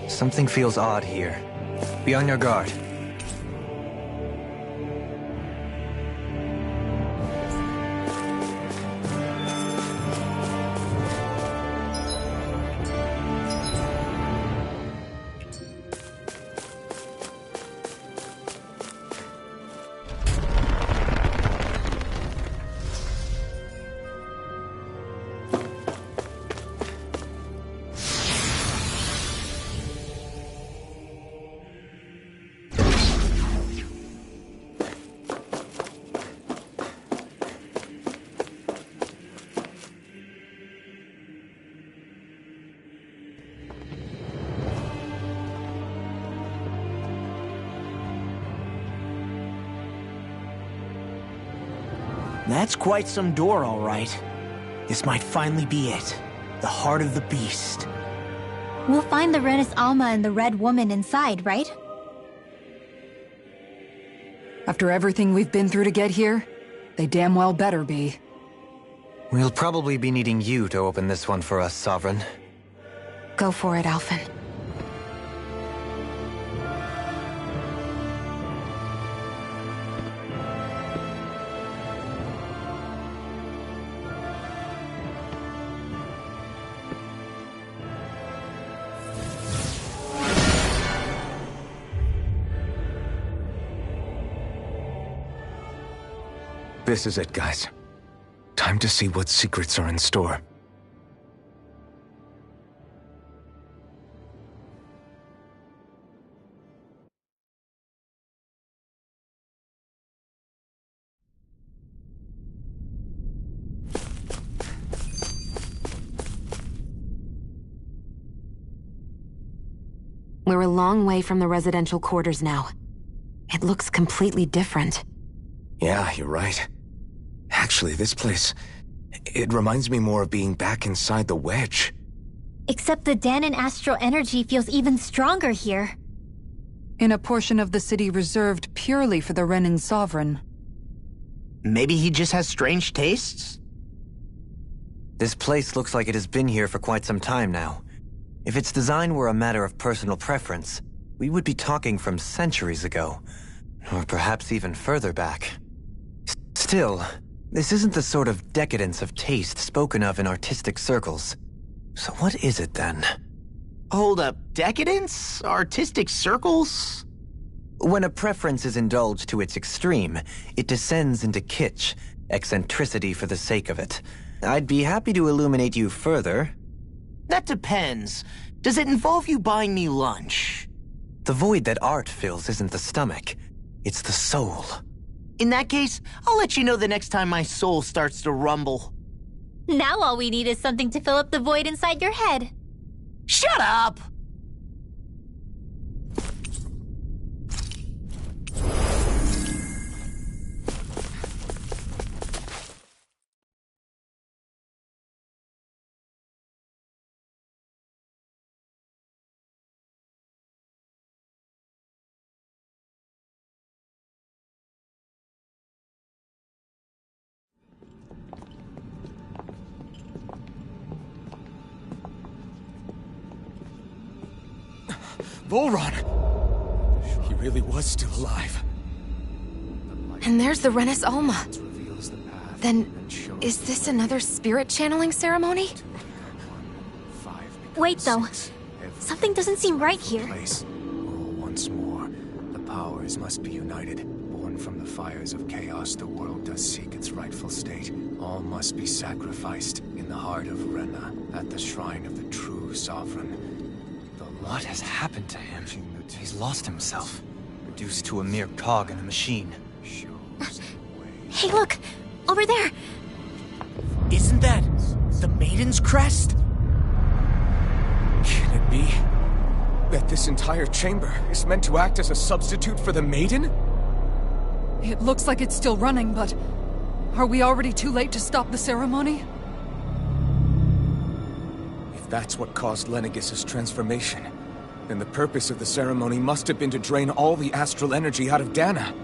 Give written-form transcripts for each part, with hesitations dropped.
Something feels odd here. Be on your guard. That's quite some door, all right. This might finally be it. The heart of the beast. We'll find the Renis Alma and the Red Woman inside, right? After everything we've been through to get here, they damn well better be. We'll probably be needing you to open this one for us, Sovereign. Go for it, Alphen. This is it, guys. Time to see what secrets are in store. We're a long way from the residential quarters now. It looks completely different. Yeah, you're right. Actually, this place... it reminds me more of being back inside the Wedge. Except the Dahnan astral energy feels even stronger here. In a portion of the city reserved purely for the Renin Sovereign. Maybe he just has strange tastes? This place looks like it has been here for quite some time now. If its design were a matter of personal preference, we would be talking from centuries ago. Or perhaps even further back. Still, this isn't the sort of decadence of taste spoken of in artistic circles. So what is it then? Hold up, decadence? Artistic circles? When a preference is indulged to its extreme, it descends into kitsch, eccentricity for the sake of it. I'd be happy to illuminate you further. That depends. Does it involve you buying me lunch? The void that art fills isn't the stomach, it's the soul. In that case, I'll let you know the next time my soul starts to rumble. Now all we need is something to fill up the void inside your head. Shut up! Volron! He really was still alive. And there's the Renis Alma. Then, is this another spirit channeling ceremony? Wait, though. Something doesn't seem right here. Once more, the powers must be united. Born from the fires of chaos, the world does seek its rightful state. All must be sacrificed in the heart of Rena, at the shrine of the true sovereign. What has happened to him? He's lost himself, reduced to a mere cog in a machine. Hey, look! Over there! Isn't that the Maiden's crest? Can it be that this entire chamber is meant to act as a substitute for the Maiden? It looks like it's still running, but... are we already too late to stop the ceremony? If that's what caused Lenegis' transformation, then the purpose of the ceremony must have been to drain all the astral energy out of Dahna.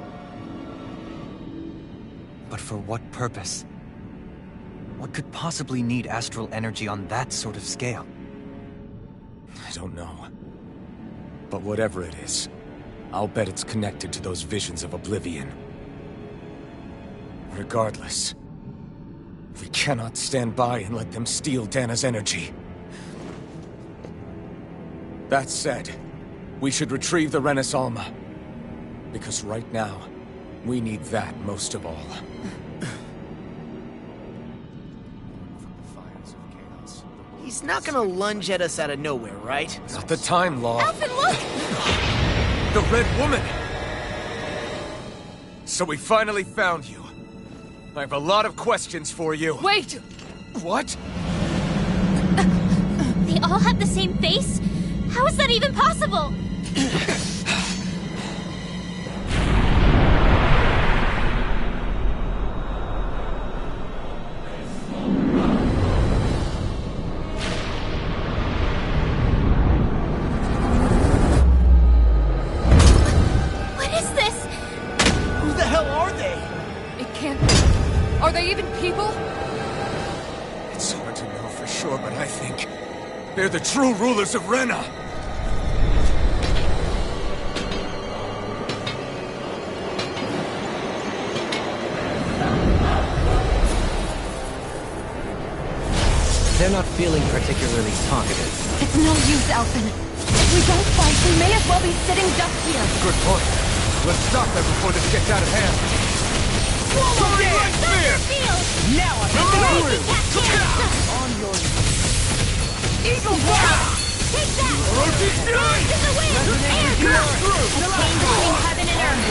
But for what purpose? What could possibly need astral energy on that sort of scale? I don't know. But whatever it is, I'll bet it's connected to those visions of oblivion. Regardless, we cannot stand by and let them steal Dana's energy. That said, we should retrieve the Renis Alma. Because right now, we need that most of all. He's not gonna lunge at us out of nowhere, right? Not the time, Law. Alphen, look! The Red Woman! So we finally found you. I have a lot of questions for you. Wait! What? They all have the same face? How is that even possible? What is this? Who the hell are they? It can't be. Are they even people? It's hard to know for sure, but I think they're the true rulers of Rena. They're not feeling particularly talkative. It's no use, Alphen. If we don't fight, we may as well be sitting ducks here. Good point. Let's stop them before this gets out of hand. Now I'm on your Eagle Blast! Take that! Blast in the wind! Air between heaven and earth!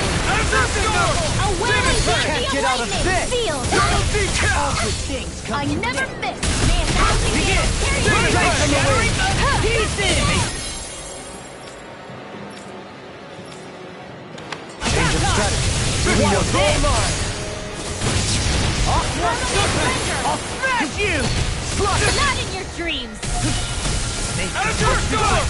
A wailing Can't get out of this! Field! all good things come I to never this. miss! Man, Begin! Change of strategy. I'll smash you! Not in your dreams! Illuminate the dark!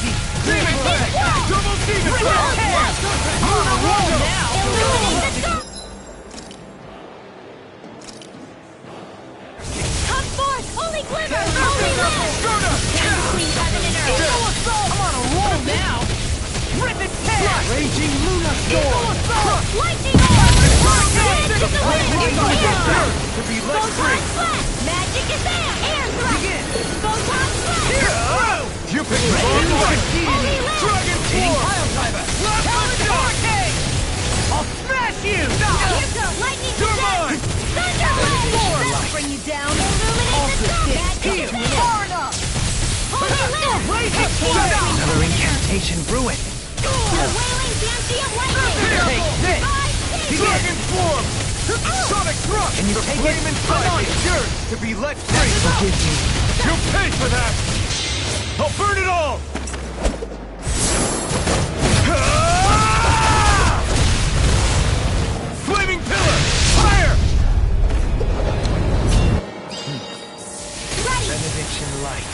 Come forth! Holy glimmer! Holy light! Between heaven and earth! I'm on a roll now! Rip and tear! Raging Luna Storm! Lightning orb! Magic is the wind! To be let Photon free! blast! Magic is there! Air thrust! Photon blast! You picked the wrong one! Holy light! Dragon Form! I'll smash you! Here comes lightning descent! Thunder wave! That'll bring you down! Illuminate the dark! Magic is there! Far enough! Holy light! Another incantation ruined. The wailing Banshee of lightning! Take this! Dragon Form! Sonic Thrust! Can you The take flame it? inside is yours to be let free! Forgive me. You pay for that! I'll burn it all! Flaming Pillar! Fire! Ready! Benediction light.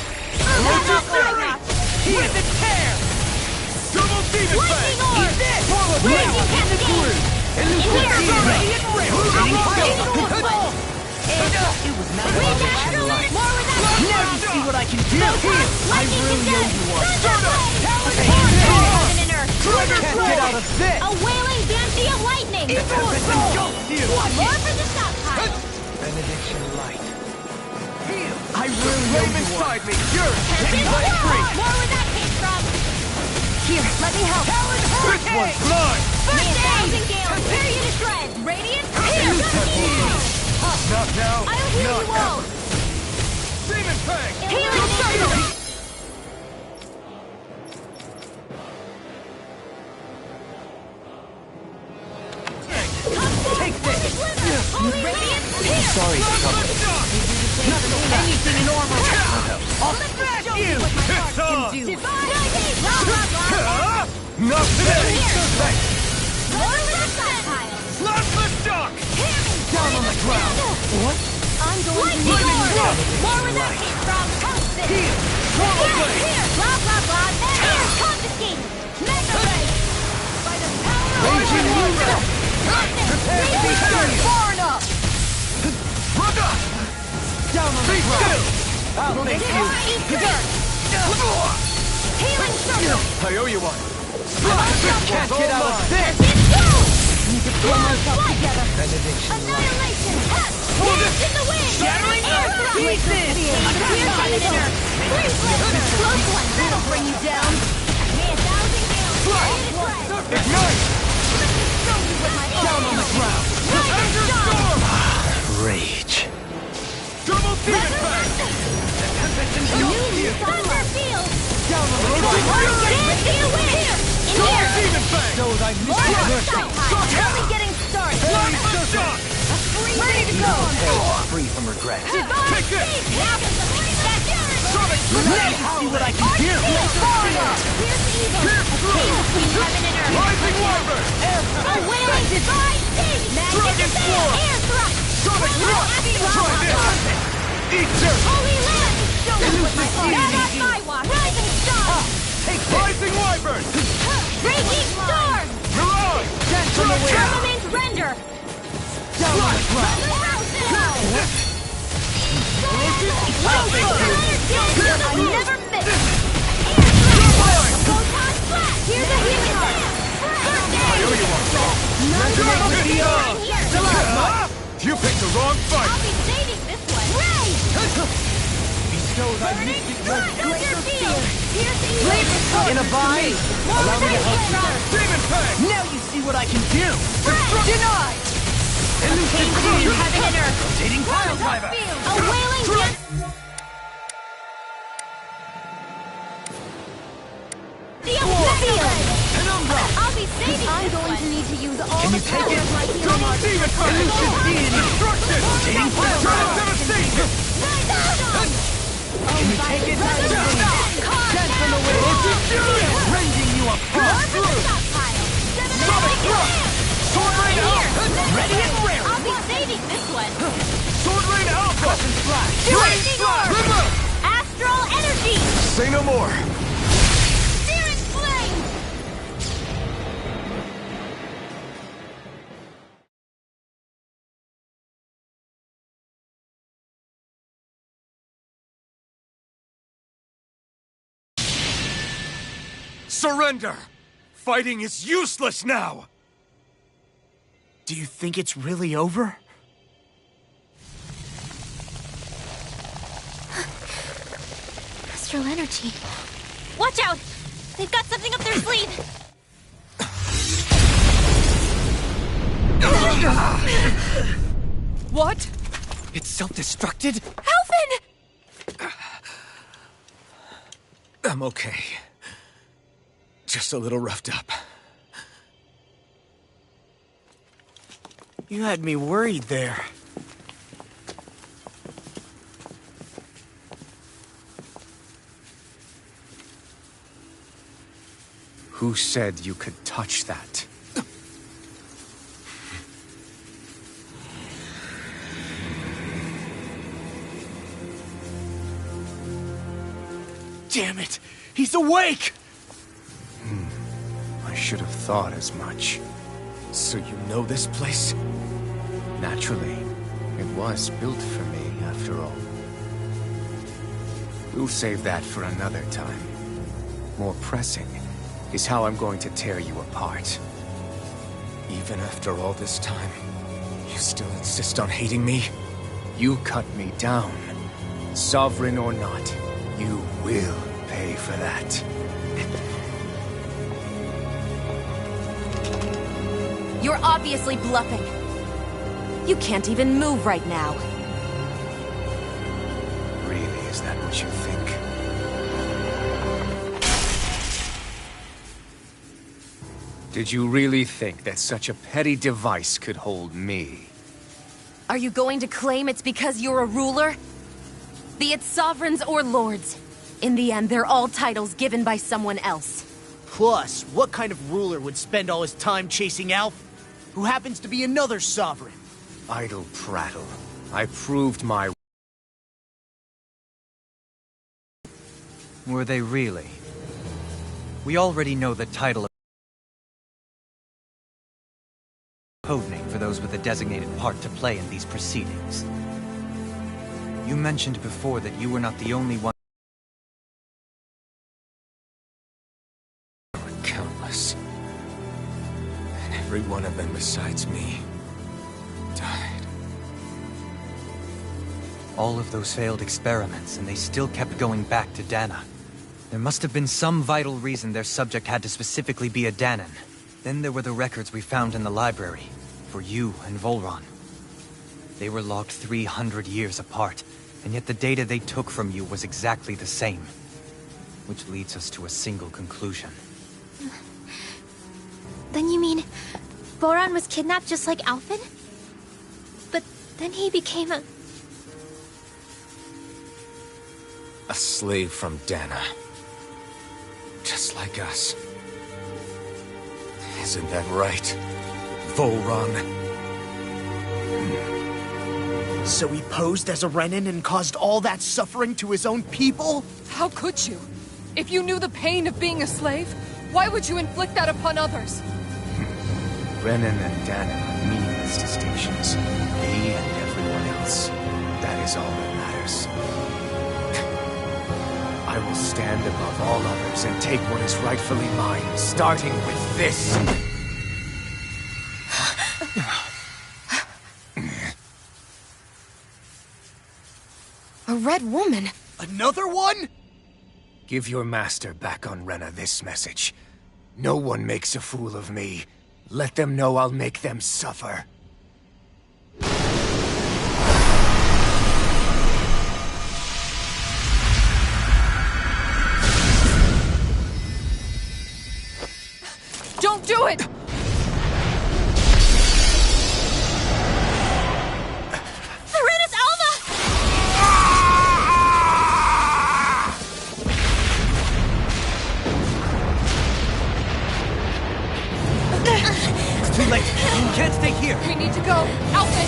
Rip and tear! Double Demon Lightning Blast! orb! Raging cascade! It was not Wind astral! More with that! Now you see what I can do! I really know you are. Heaven and earth! Can't get out of this! A wailing Banshee of lightning! More for the stockpile! Benediction light. I really know Flame you are. inside me! Yours to be Tempest let wall! free! More where that came from! Here, let me help! This one's mine! First thousand gales! Tear you to shreds! Radiant! Here! Not now, I'll heal not you all! ever! Demon Fang! Healing nature! Take this! Holy radiant! Here! Sorry to trouble. Anything in armor! I'll smash you! It's on! Divine! Blah, blah, blah! Not today! Thanks! More with that stockpile! Not the shock! Down on the ground! What? I'm going to need more where that came from! Help this! Here! Blah, blah, blah! Here! Confiscate! Mega Ray! By the power of Raging Luna! Far enough! Down on the ground! I'll make you! Healing circle! I owe you one. Can't get out of this! Need to pull myself together. Annihilation! Dance in the wind! Shattering air pieces! Here's the inner! Freeze Laser! Close one! That'll bring you down! May 1,000 gales! Ignite! Down on the ground! Rising Storm! Rage. Double demon bang! New Thunder Field! Down on the ground! Dance in the wind! In Double here! demon bang! So I missed More South Only getting started! Plasma shot! Ready to go! Free from regret. Take this! Sonic Now you see what I can do! Here's evil! A chain between heaven and earth! Rising Wyvern! A wailing divine sting! Dragon Swarm! Air thrust! Sonic Rush! Try this! Eat dirt! Holy land! Show me what my heart! Not on my watch! Rising star! Rising Wyvern! Raging storm! Mirage! Firmament render! Down on the ground! I never miss! Photon flash! Here's a healing heart! Here you are! You picked the wrong I'll fight! be saving this one! Ray! Thunder field! Here's the In a bind! Allow me to help you. Demon Fang! Now you see what I can do! Denied! Chain between heaven and earth! Rotating pile driver! A wailing gift! The field! Penumbra! I'll be saving I'm going to need to use all Can the you take power it? of my healing Double heart. demon fang! Elusive deity! Destruction! Rotating pile Turret driver! devastation! Can you take it? Dance on the wind! Rending you apart! Sonic Thrust! Sword Rain Alpha! Ready and rare! I'll be saving this one. Sword Rain Alpha! Crescent flash! Lightning Orb! River! Astral energy! Say no more! Searing flame! Surrender! Fighting is useless now! Do you think it's really over? Astral energy. Watch out! They've got something up their sleeve! What? It's self-destructed? Alphen! I'm okay. Just a little roughed up. You had me worried there. Who said you could touch that? Damn it! He's awake! I should have thought as much. So you know this place? Naturally, it was built for me, after all. We'll save that for another time. More pressing is how I'm going to tear you apart. Even after all this time, you still insist on hating me? You cut me down. Sovereign or not, you will pay for that. You're obviously bluffing. You can't even move right now. Really, is that what you think? Did you really think that such a petty device could hold me? Are you going to claim it's because you're a ruler? Be it sovereigns or lords. In the end, they're all titles given by someone else. Plus, what kind of ruler would spend all his time chasing Alf, who happens to be another sovereign? Idle prattle. I proved my... Were they really? We already know the title of codename for those with a designated part to play in these proceedings. You mentioned before that you were not the only one. Countless. besides me died. All of those failed experiments, and they still kept going back to Dana. There must have been some vital reason their subject had to specifically be a Danan. Then there were the records we found in the library, for you and Volron. They were logged 300 years apart, and yet the data they took from you was exactly the same. Which leads us to a single conclusion. Then you mean Voron was kidnapped just like Alphen? But then he became a slave from Dana. Just like us. Isn't that right, Volron? So he posed as a Renan and caused all that suffering to his own people? How could you? If you knew the pain of being a slave, why would you inflict that upon others? Renan and Dana are meaningless distinctions. Me and everyone else. That is all that matters. I will stand above all others and take what is rightfully mine, starting with this. A red woman? Another one? Give your master back on Rena this message. No one makes a fool of me. Let them know I'll make them suffer. Don't do it! Serenus Alva! It's too late. You can't stay here. We need to go. Alphen!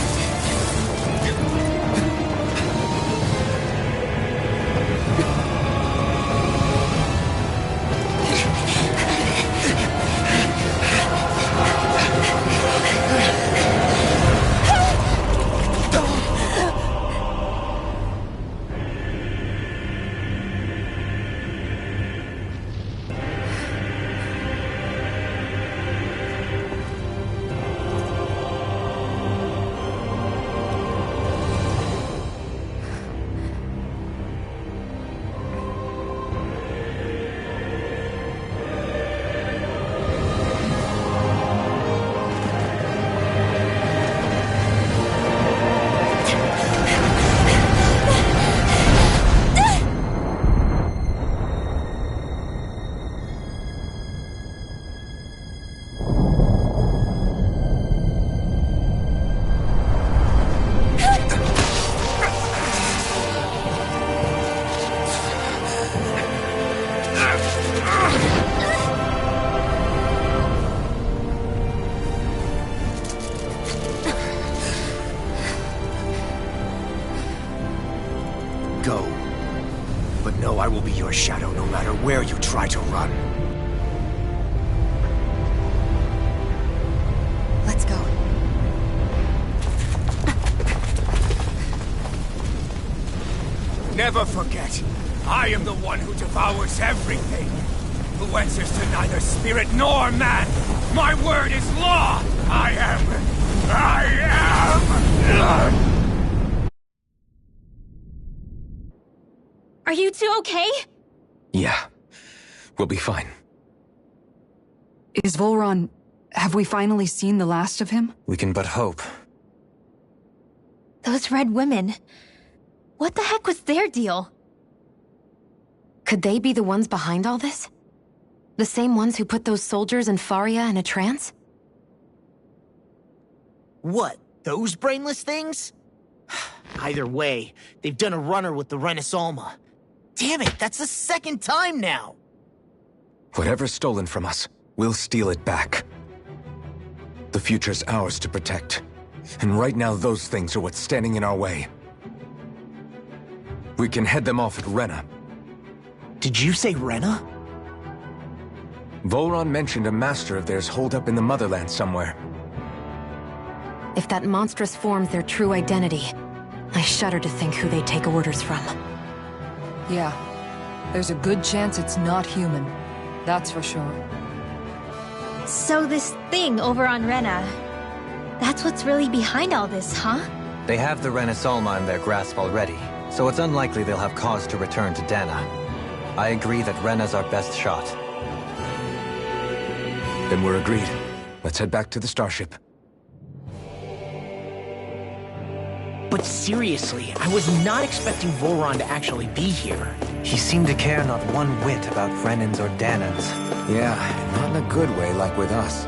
Go. But know I will be your shadow no matter where you try to run. Let's go. Never forget, I am the one who devours everything. Who answers to neither spirit nor man. My word is law. I am. Are you two okay? Yeah. We'll be fine. Is Volron... Have we finally seen the last of him? We can but hope. Those red women. What the heck was their deal? Could they be the ones behind all this? The same ones who put those soldiers in Faria in a trance? What, those brainless things? Either way, they've done a runner with the Renus Alma. Damn it, that's the second time now! Whatever's stolen from us, we'll steal it back. The future's ours to protect. And right now those things are what's standing in our way. We can head them off at Rena. Did you say Rena? Volron mentioned a master of theirs holed up in the motherland somewhere. If that monstrous form's their true identity, I shudder to think who they take orders from. Yeah. There's a good chance it's not human. That's for sure. So this thing over on Rena, That's what's really behind all this, huh? They have the Renasolma in their grasp already, so it's unlikely they'll have cause to return to Dana. I agree that Rena's our best shot. Then we're agreed. Let's head back to the starship. But seriously, I was not expecting Volron to actually be here. He seemed to care not one whit about Renans or Danans. Yeah, not in a good way like with us.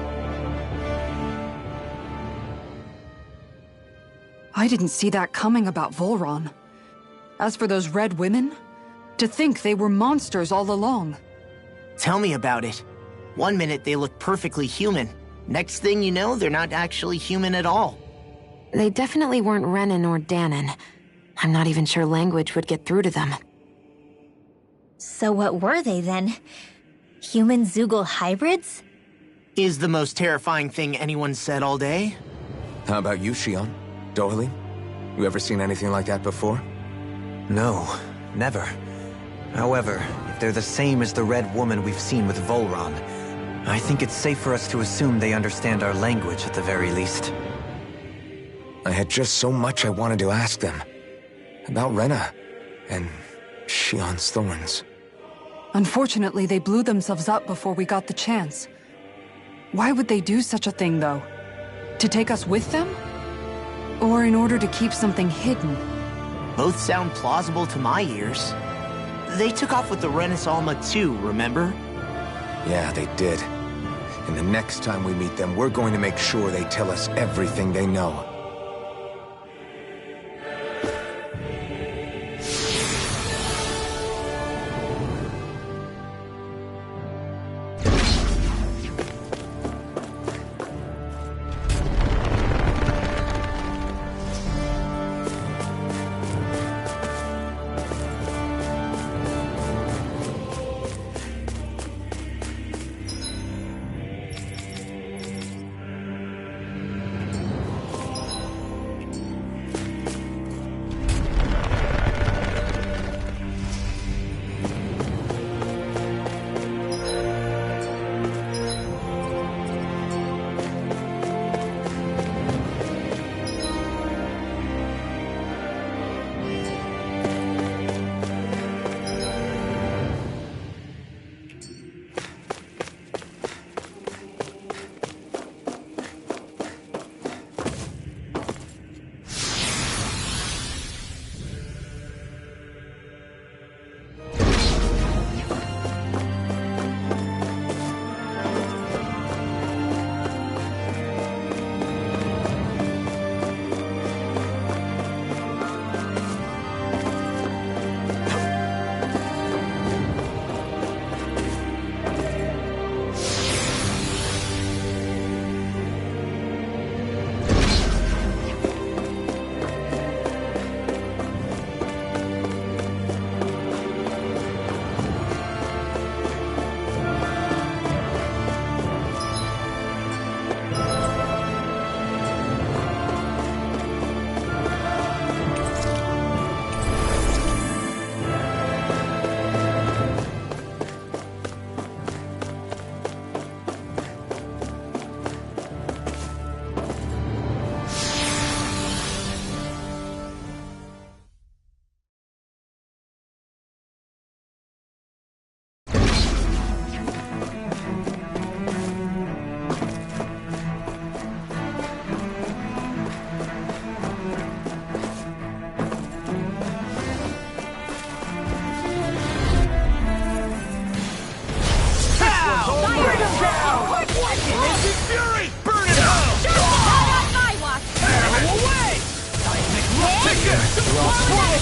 I didn't see that coming about Volron. As for those red women, to think they were monsters all along. Tell me about it. One minute they look perfectly human. Next thing you know, they're not actually human at all. They definitely weren't Renan or Danan. I'm not even sure language would get through to them. So what were they then? Human Zoogle hybrids? Is the most terrifying thing anyone said all day. How about you, Shion? Doily? You ever seen anything like that before? No, never. However, if they're the same as the red woman we've seen with Volron, I think it's safe for us to assume they understand our language at the very least. I had just so much I wanted to ask them. About Rena, and Shion's thorns. Unfortunately, they blew themselves up before we got the chance. Why would they do such a thing, though? To take us with them? Or in order to keep something hidden? Both sound plausible to my ears. They took off with the Renasolma too, remember? Yeah, they did. And the next time we meet them, we're going to make sure they tell us everything they know.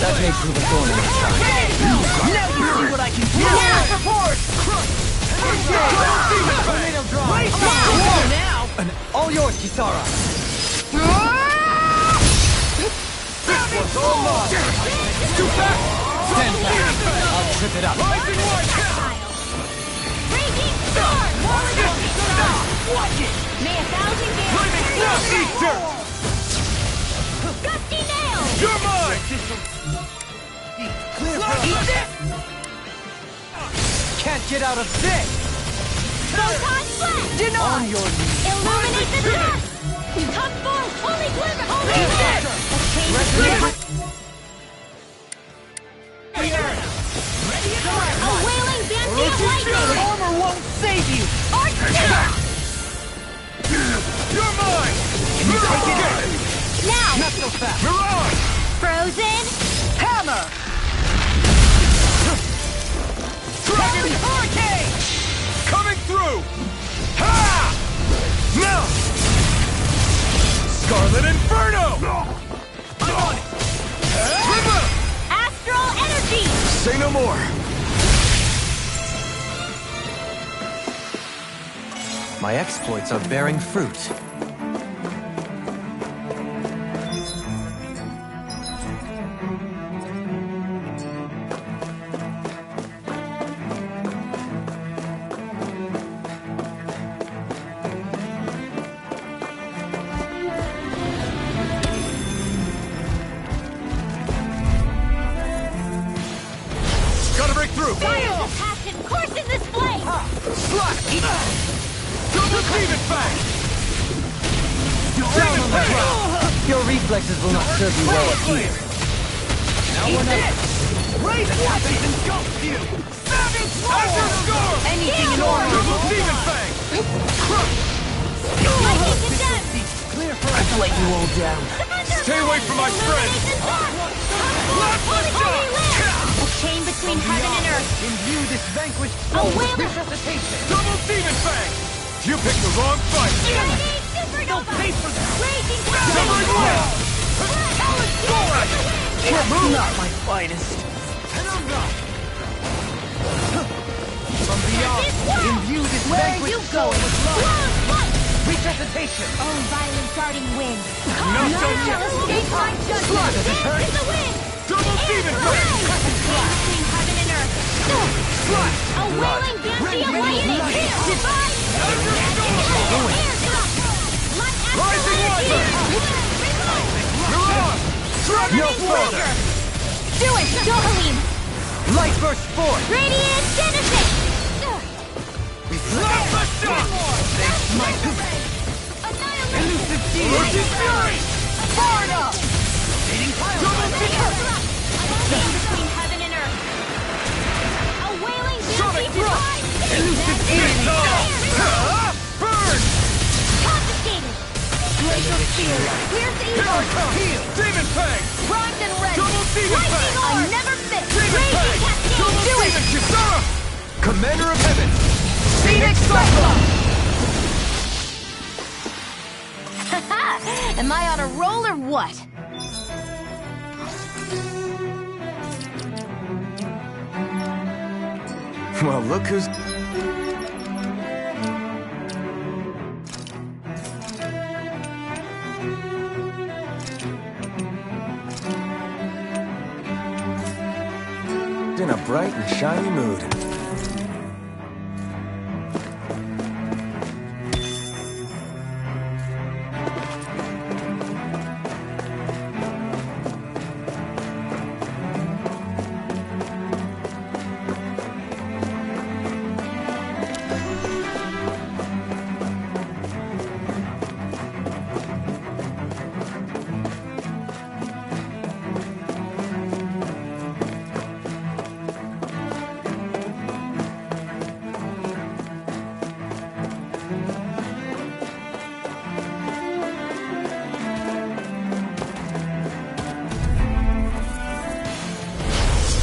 That may prove a thorn in our side. Now you see what I can do! Yeah, report! Now! And all yours, Kisara! This one's all mine! Too fast! Stand back! I'll trip it up. Raging Storm! Watch it! May 1,000 years... Eat dirt! Gusty Nail! You're mine! Eat this! Can't get out of this! Photon Flash! On your knees! Illuminate the dust! Come forth, holy glimmer! Holy glimmer! A wailing banshee of lightning! Armor won't save you! Arch! You're mine! Can you take it? Now! Not so fast! Mirage! Frozen! Hammer! Dragon Hurricane! coming through! Ha! Now! Scarlet Inferno! I'm on it! River! Astral energy! Say no more! My exploits are bearing fruit. Gotta break through! Fire the passion courses this flame! Double Demon Fang! Down on the ground! Your reflexes will not serve you well up here. Now we're not... Raise weapons and engulf you! Savage Azure Storm! Anything in order! Double Demon Fang! Lightning condemned! Clear for us. I've let you all down. Stay away from my friend! A chain between heaven and earth! Imbue this vanquished A foe with wailing... resuscitation! Double Demon Fang! You picked the wrong fight! Supernova! pay for that! Raging Double Dragon! That's not my finest! From beyond, imbue this vanquished soul with love! Resuscitation! Oh, violent darting wind! Not so Shall escape my judgment! Dance in the wind! Double Demon Fang! Between heaven and earth! A wailing banshee of lightning! Divine! Rising Wonder! Mirage! Dragon No further! Do it, Dohalim! Light burst forth! Radiant Genesis! Love the shot! Elusive demon! Roach's Fury! Fired up! Double Demon! Between heaven and earth! A wailing Sonic banshee divine! Elusive demon! Burn! Confiscated! Glacial spear! Clears the Here I evil! come! Demon Fang! Primed and ready! Double Demon Fang! I never miss! Demon Fang! Raging Cascade! Double Do it! Demon Kisara! Commander of Heaven! Phoenix Cyclops! Am I on a roll or what? Well, look who's... in a bright and shiny mood.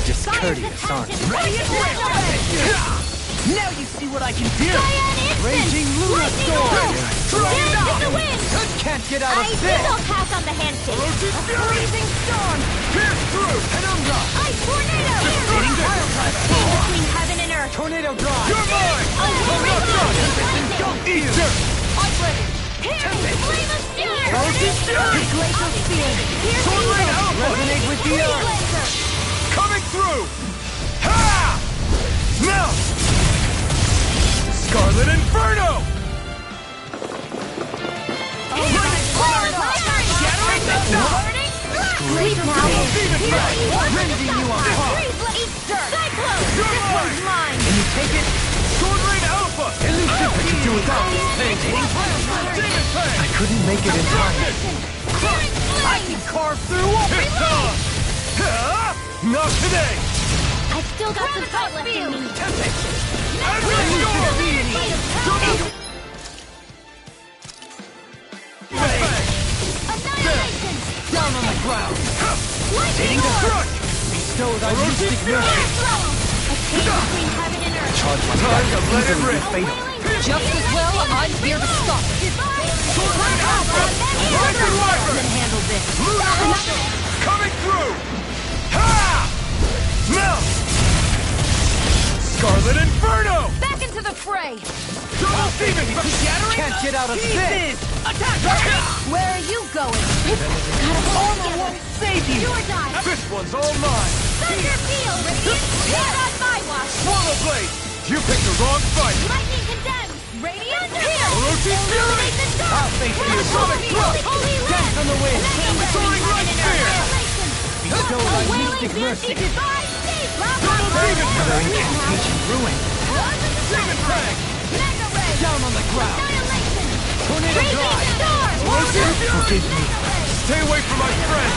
Discourteous, aren't you? Now you see what I can do! Cyan Instant! Raging Luna Storm! Dance in the wind! Can't get out I of still this! pass on the handshake! Roach's Fury! Freezing storm! Pierce through! Penumbra! Ice tornado! Hitting pile driver! Chain between heaven and earth! Tornado drive! You're mine! A wailing lightning! Eat her! I'm ready! Piercing flame of steel! Roach's Fury! Glacial spear! Sword Rain Alpha! Resonate with the earth! Blazer! Coming through! Ha! Now! Scarlet Inferno! Sleep now! Rending you apart! Cyclone! You're This one's mine! Can you take it? Sword Rain Alpha! Elusive! I could do without these things! Demon Fang! couldn't make it in time. I can carve through Not today! I've still got some fight left in me. Annihilation! down on the ground. Lightning orb! Bestow thy mystic mercy. A chain between heaven and earth. Charge like that could easily be fatal. Just as well, I'm here to stop it. Then handle this. Coming through! Ha! Now! Scarlet Inferno! Back into the fray! Can't get out of this. Where are you going? Armor won't save you. Your die! This one's all mine! Thunder field! Not on my watch! Swallow Blade! You picked the wrong fight! Lightning condemned! Radiant field! Orochi Fury! Illuminate the dark! I'll face you. Sonic thrust! Holy Dance on the wind. Soaring Light Spear! Bestow thy mystic mercy. Another incantation ruined. Demon Tag! Down on the ground. Tornado drive. Forgive me. Stay away from my friend!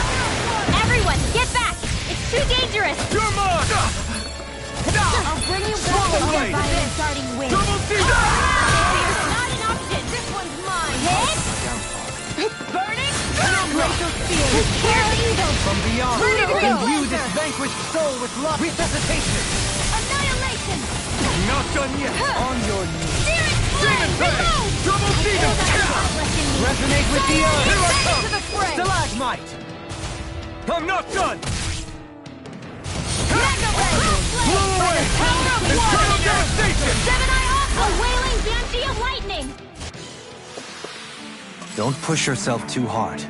Everyone, get back! It's too dangerous! You're mine! I'll bring you back Swallow from your blade. fire starting wind. Double Demon! Failure, not an option! This one's mine! Hit! Burning! Glacial steel. Carry evil! From beyond. Vertigo. Imbue this vanquished soul with love. Resuscitation. Annihilation! Not done yet! On your knees. Spirit flame! Reload! Double Demon! Left in me. Resonate with the earth. Here I come! To the fray! Stalagmite. I'm not done! Mega ray! Blow away! Eternal devastation! Seven-Eye Aqua! A wailing banshee of lightning! Don't push yourself too hard.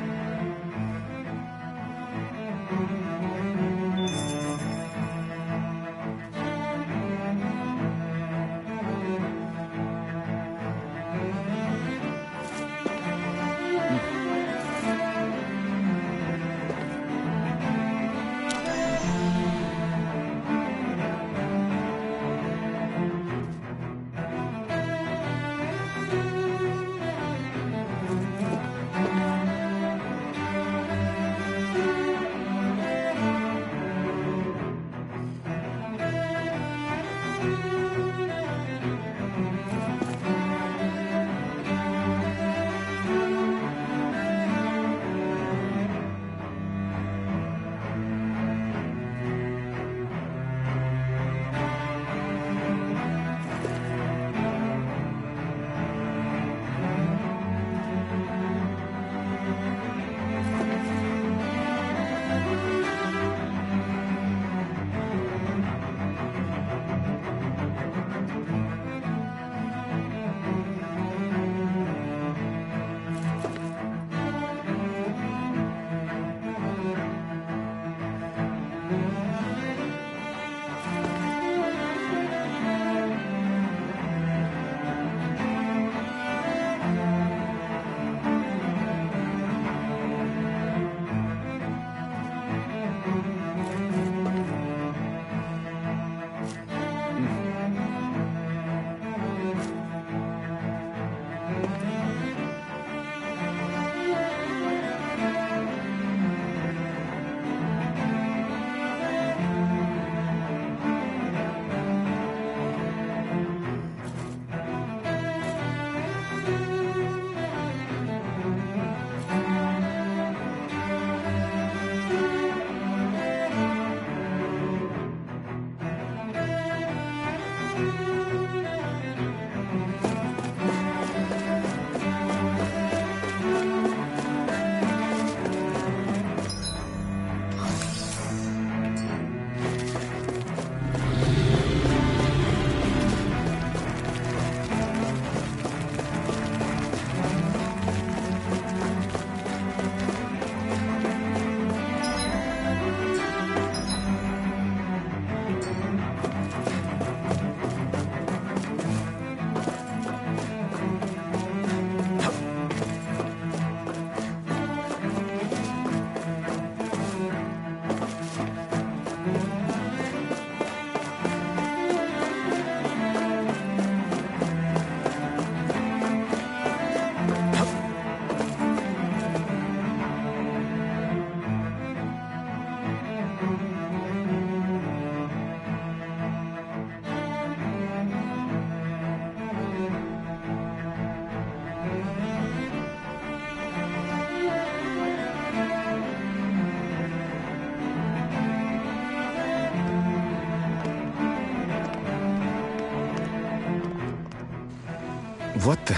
What the?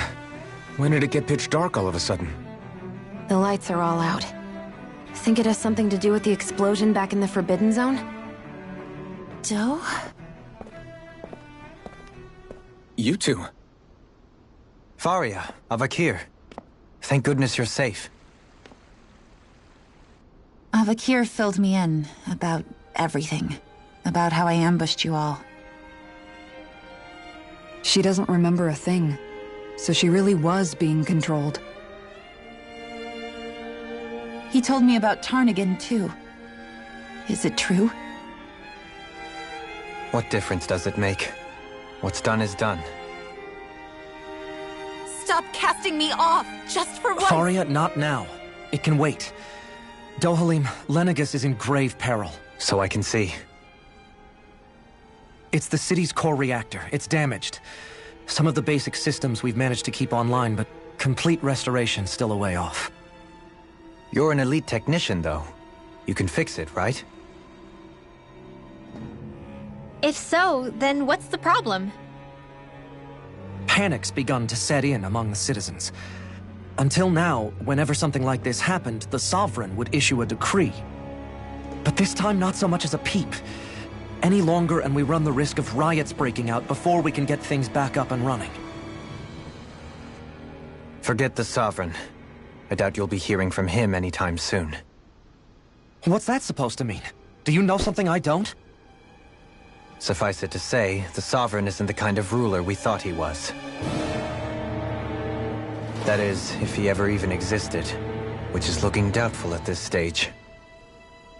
When did it get pitch dark all of a sudden? The lights are all out. Think it has something to do with the explosion back in the Forbidden Zone? Doe? You two. Faria, Avakir. Thank goodness you're safe. Avakir filled me in about everything. About how I ambushed you all. She doesn't remember a thing, so she really was being controlled. He told me about Tarnigan, too. Is it true? What difference does it make? What's done is done. Stop casting me off, just for once! Faria, not now. It can wait. Dohalim, Lenegis is in grave peril. So I can see. It's the city's core reactor. It's damaged. Some of the basic systems we've managed to keep online, but complete restoration's still a way off. You're an elite technician, though. You can fix it, right? If so, then what's the problem? Panic's begun to set in among the citizens. Until now, whenever something like this happened, the Sovereign would issue a decree. But this time, not so much as a peep. Any longer and we run the risk of riots breaking out before we can get things back up and running. Forget the Sovereign. I doubt you'll be hearing from him anytime soon. What's that supposed to mean? Do you know something I don't? Suffice it to say, the Sovereign isn't the kind of ruler we thought he was. That is, if he ever even existed, which is looking doubtful at this stage.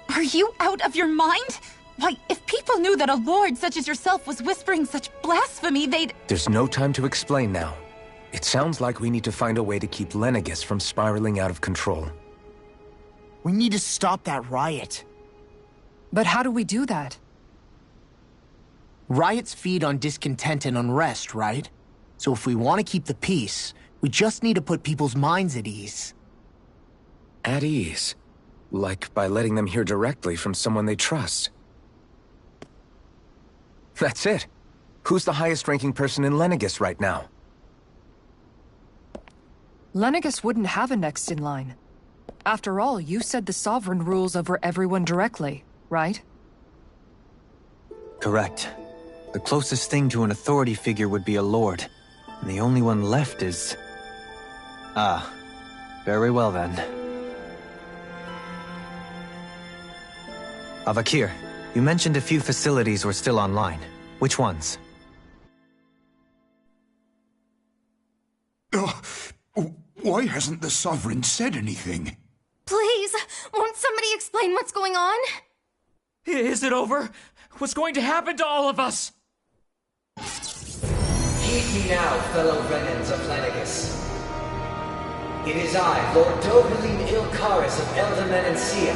Are you out of your mind? Why, if people knew that a lord such as yourself was whispering such blasphemy, they'd... There's no time to explain now. It sounds like we need to find a way to keep Lenegis from spiraling out of control. We need to stop that riot. But how do we do that? Riots feed on discontent and unrest, right? So if we want to keep the peace, we just need to put people's minds at ease. At ease? Like by letting them hear directly from someone they trust. That's it. Who's the highest-ranking person in Lenegis right now? Lenegis wouldn't have a next in line. After all, you said the Sovereign rules over everyone directly, right? Correct. The closest thing to an authority figure would be a lord. And the only one left is... Ah. Very well then. Avakir, you mentioned a few facilities were still online. Which ones? Why hasn't the Sovereign said anything? Please, won't somebody explain what's going on? Is it over? What's going to happen to all of us? Heed me now, fellow Renans of Lenegis. It is I, Lord Dohalim Ilkaris of Eldaman and Sia.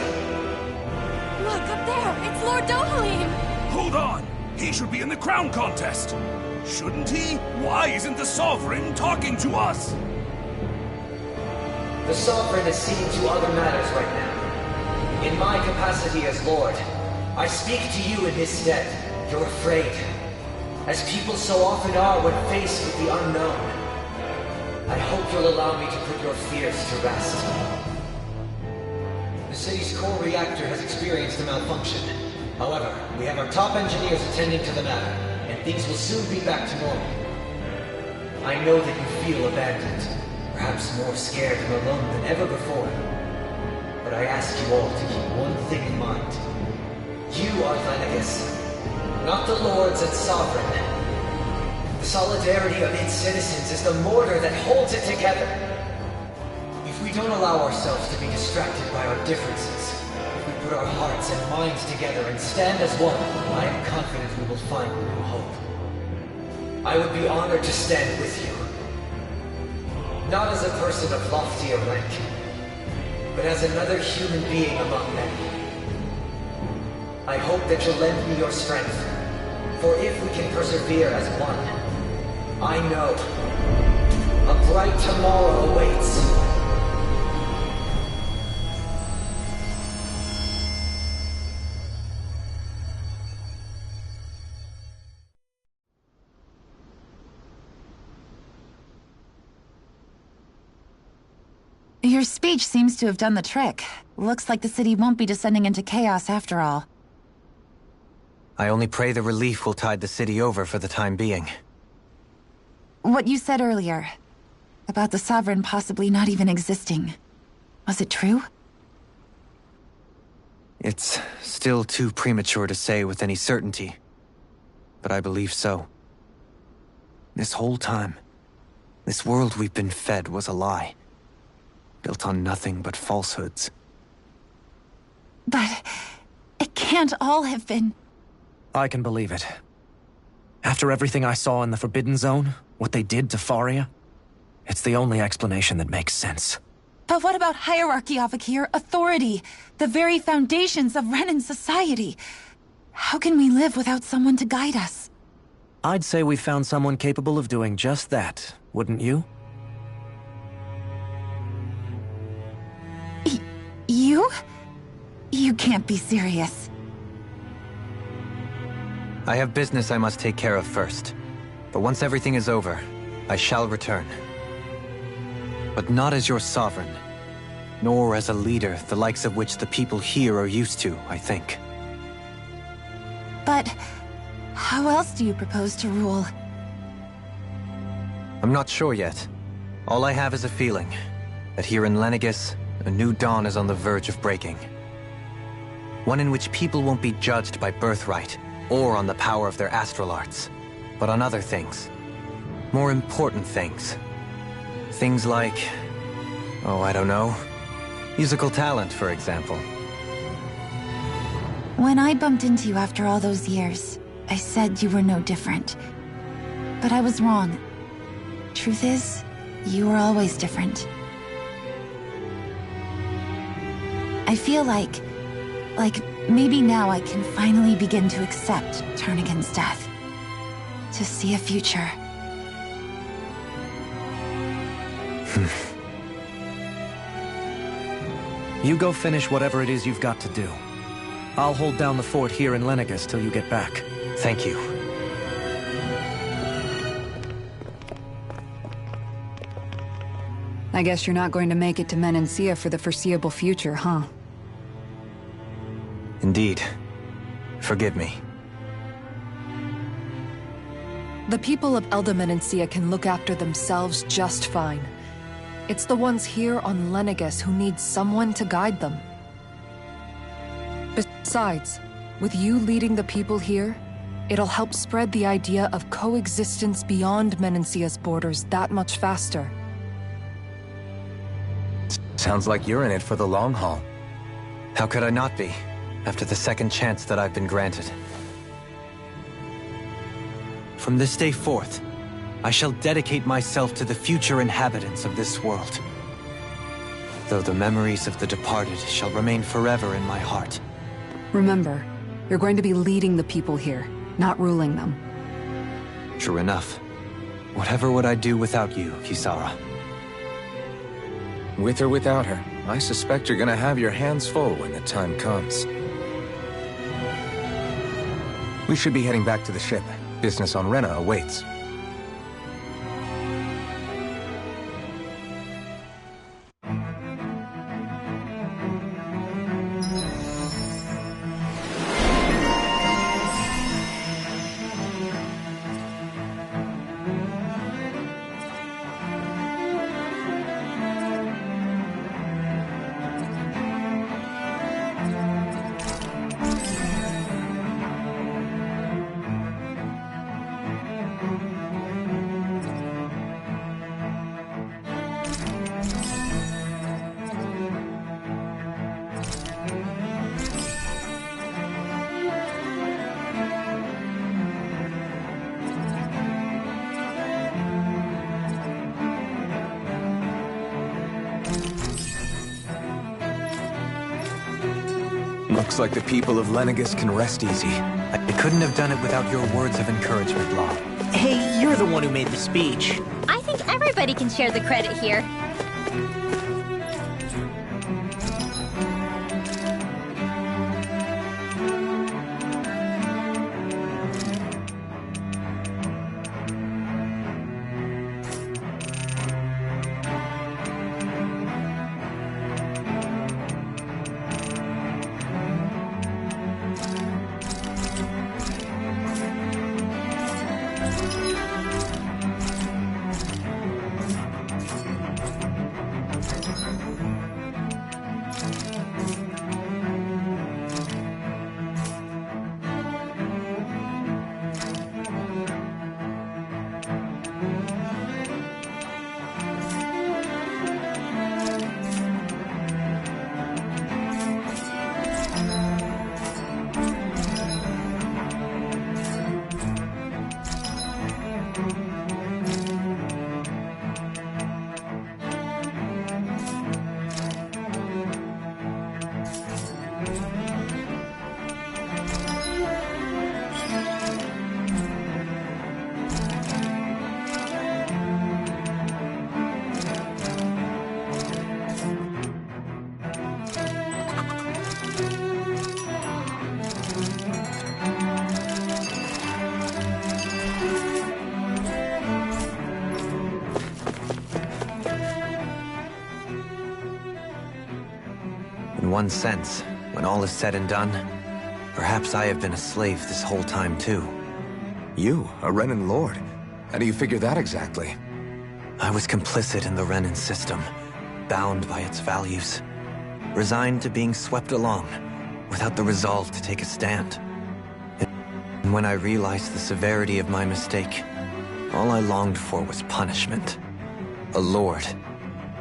Look, up there! It's Lord Dohalim! Hold on! He should be in the crown contest! Shouldn't he? Why isn't the Sovereign talking to us? The Sovereign is seeing to other matters right now. In my capacity as Lord, I speak to you in his stead. You're afraid. As people so often are when faced with the unknown. I hope you'll allow me to put your fears to rest. The city's core reactor has experienced a malfunction. However, we have our top engineers attending to the matter, and things will soon be back to normal. I know that you feel abandoned, perhaps more scared and alone than ever before. But I ask you all to keep one thing in mind. You are Lenegis, not the Lords and Sovereign. The solidarity of its citizens is the mortar that holds it together. If we don't allow ourselves to be distracted by our differences, if we put our hearts and minds together and stand as one, I am confident we will find new hope. I would be honored to stand with you. Not as a person of loftier rank, but as another human being among many. I hope that you'll lend me your strength, for if we can persevere as one, I know a bright tomorrow awaits. Your speech seems to have done the trick. Looks like the city won't be descending into chaos after all. I only pray the relief will tide the city over for the time being. What you said earlier, about the Sovereign possibly not even existing, was it true? It's still too premature to say with any certainty, but I believe so. This whole time, this world we've been fed was a lie, built on nothing but falsehoods. But it can't all have been... I can believe it. After everything I saw in the Forbidden Zone, what they did to Faria, it's the only explanation that makes sense. But what about hierarchy, Avakir? Authority? The very foundations of Renan society? How can we live without someone to guide us? I'd say we found someone capable of doing just that, wouldn't you? You? You can't be serious. I have business I must take care of first. But once everything is over, I shall return. But not as your sovereign, nor as a leader the likes of which the people here are used to, I think. But how else do you propose to rule? I'm not sure yet. All I have is a feeling that here in Lenegis, a new dawn is on the verge of breaking. One in which people won't be judged by birthright or on the power of their astral arts, but on other things. More important things. Things like, oh, I don't know, musical talent, for example. When I bumped into you after all those years, I said you were no different. But I was wrong. Truth is, you were always different. I feel like maybe now I can finally begin to accept Turnagain's death. To see a future. You go finish whatever it is you've got to do. I'll hold down the fort here in Lenegis till you get back. Thank you. I guess you're not going to make it to Menancia for the foreseeable future, huh? Indeed. Forgive me. The people of Elda Menancia can look after themselves just fine. It's the ones here on Lenegis who need someone to guide them. Besides, with you leading the people here, it'll help spread the idea of coexistence beyond Menancia's borders that much faster. Sounds like you're in it for the long haul. How could I not be, after the second chance that I've been granted? From this day forth, I shall dedicate myself to the future inhabitants of this world. Though the memories of the departed shall remain forever in my heart. Remember, you're going to be leading the people here, not ruling them. True enough. Whatever would I do without you, Kisara? With or without her, I suspect you're gonna have your hands full when the time comes. We should be heading back to the ship. Business on Rena awaits. Looks like the people of Lenegis can rest easy. I couldn't have done it without your words of encouragement, Law. Hey, you're the one who made the speech. I think everybody can share the credit here. In one sense, when all is said and done, perhaps I have been a slave this whole time too. You, a Renan Lord? How do you figure that exactly? I was complicit in the Renan system, bound by its values, resigned to being swept along, without the resolve to take a stand. And when I realized the severity of my mistake, all I longed for was punishment. A lord.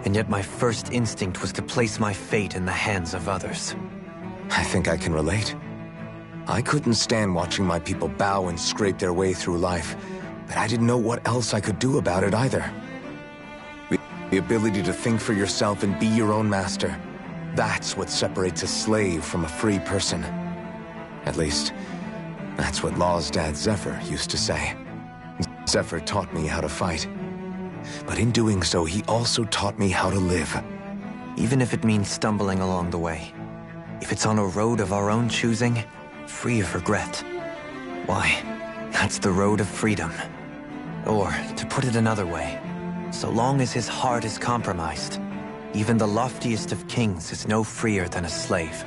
And yet my first instinct was to place my fate in the hands of others. I think I can relate. I couldn't stand watching my people bow and scrape their way through life, but I didn't know what else I could do about it either. The ability to think for yourself and be your own master, that's what separates a slave from a free person. At least, that's what Law's dad Zephyr used to say. Zephyr taught me how to fight. But in doing so, he also taught me how to live. Even if it means stumbling along the way. If it's on a road of our own choosing, free of regret. Why, that's the road of freedom. Or, to put it another way, so long as his heart is compromised, even the loftiest of kings is no freer than a slave.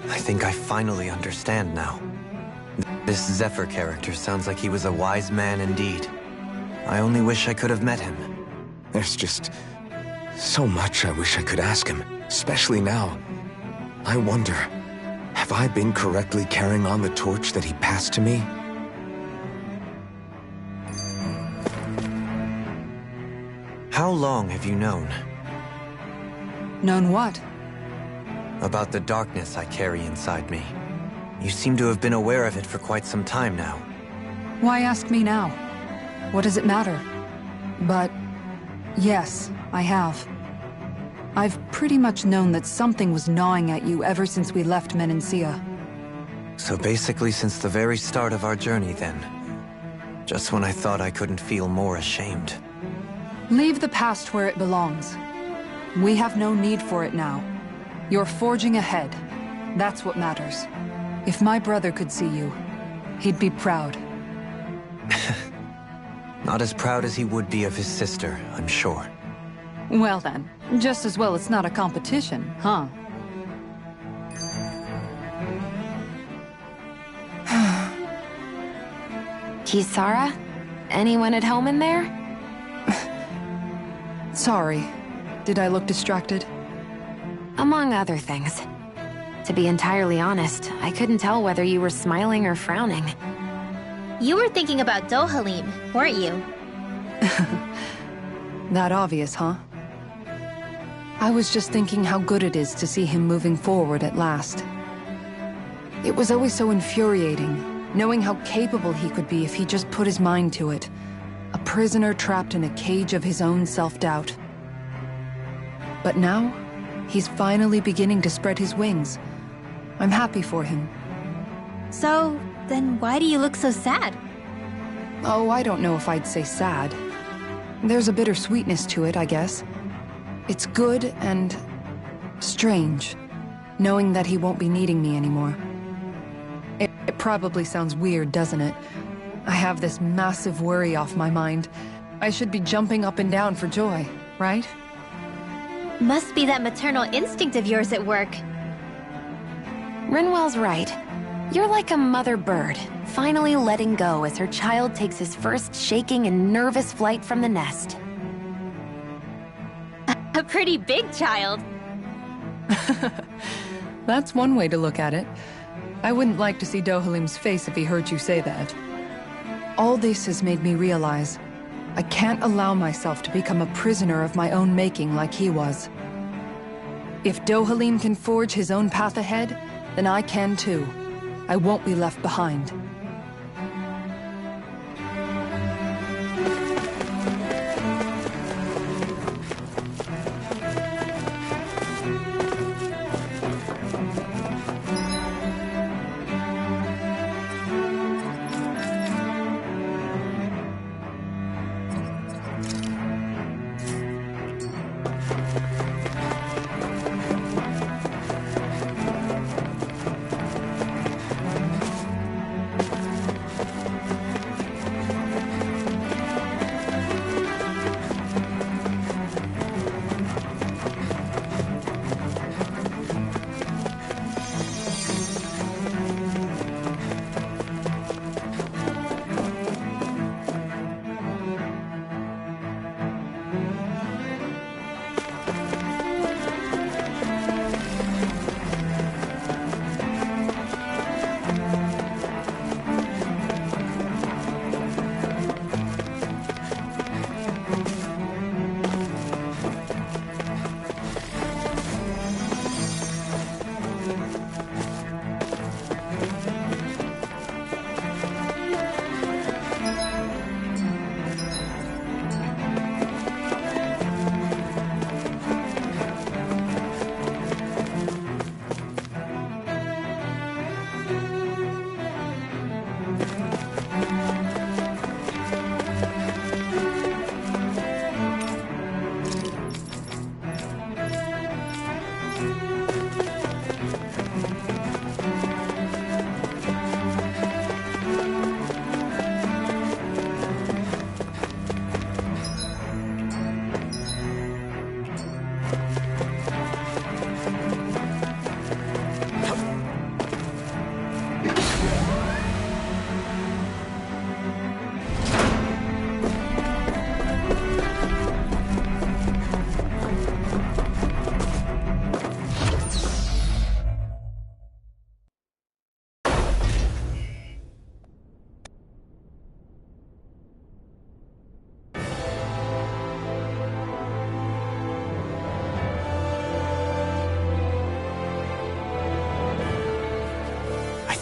I think I finally understand now. This Zephyr character sounds like he was a wise man indeed. I only wish I could have met him. There's just so much I wish I could ask him, especially now. I wonder, have I been correctly carrying on the torch that he passed to me? How long have you known? Known what? About the darkness I carry inside me. You seem to have been aware of it for quite some time now. Why ask me now? What does it matter? But yes, I have. I've pretty much known that something was gnawing at you ever since we left Menancia. So basically since the very start of our journey then. Just when I thought I couldn't feel more ashamed. Leave the past where it belongs. We have no need for it now. You're forging ahead. That's what matters. If my brother could see you, he'd be proud. Not as proud as he would be of his sister, I'm sure. Well then, just as well it's not a competition, huh? Kisara? Anyone at home in there? Sorry. Did I look distracted? Among other things. To be entirely honest, I couldn't tell whether you were smiling or frowning. You were thinking about Dohalim, weren't you? That obvious, huh? I was just thinking how good it is to see him moving forward at last. It was always so infuriating, knowing how capable he could be if he just put his mind to it. A prisoner trapped in a cage of his own self-doubt. But now, he's finally beginning to spread his wings. I'm happy for him. So, then why do you look so sad? Oh, I don't know if I'd say sad. There's a bittersweetness to it, I guess. It's good and strange, knowing that he won't be needing me anymore. It probably sounds weird, doesn't it? I have this massive worry off my mind. I should be jumping up and down for joy, right? Must be that maternal instinct of yours at work. Rinwell's right. You're like a mother bird, finally letting go as her child takes his first shaking and nervous flight from the nest. A pretty big child. That's one way to look at it. I wouldn't like to see Dohalim's face if he heard you say that. All this has made me realize I can't allow myself to become a prisoner of my own making like he was. If Dohalim can forge his own path ahead, then I can too. I won't be left behind.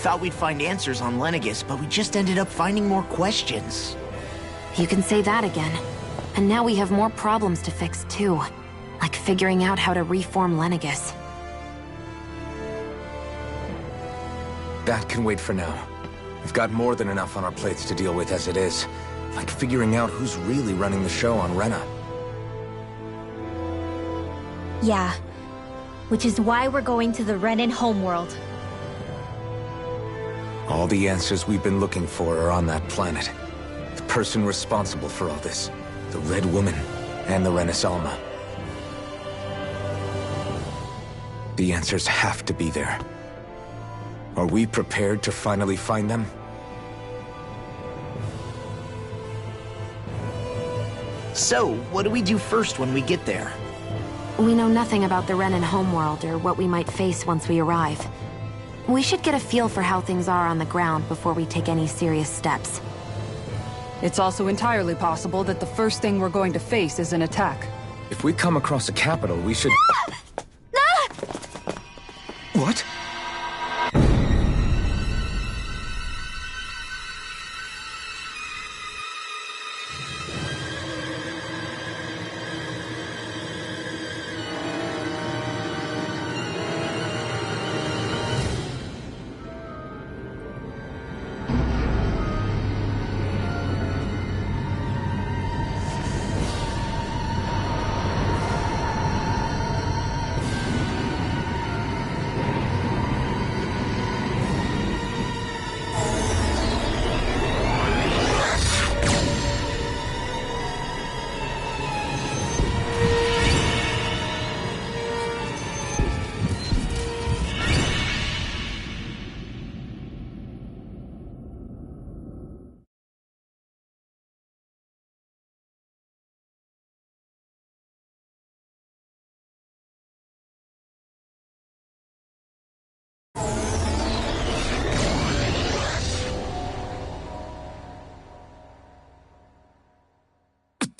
Thought we'd find answers on Lenegis, but we just ended up finding more questions. You can say that again. And now we have more problems to fix too. Like figuring out how to reform Lenegis. That can wait for now. We've got more than enough on our plates to deal with as it is. Like figuring out who's really running the show on Rena. Yeah. Which is why we're going to the Renan homeworld. All the answers we've been looking for are on that planet. The person responsible for all this. The Red Woman and the Renaissalma. The answers have to be there. Are we prepared to finally find them? So, what do we do first when we get there? We know nothing about the Renan homeworld or what we might face once we arrive. We should get a feel for how things are on the ground before we take any serious steps. It's also entirely possible that the first thing we're going to face is an attack. If we come across a capital, we should... What?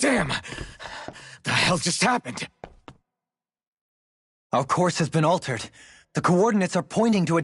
Damn! The hell just happened? Our course has been altered. The coordinates are pointing to a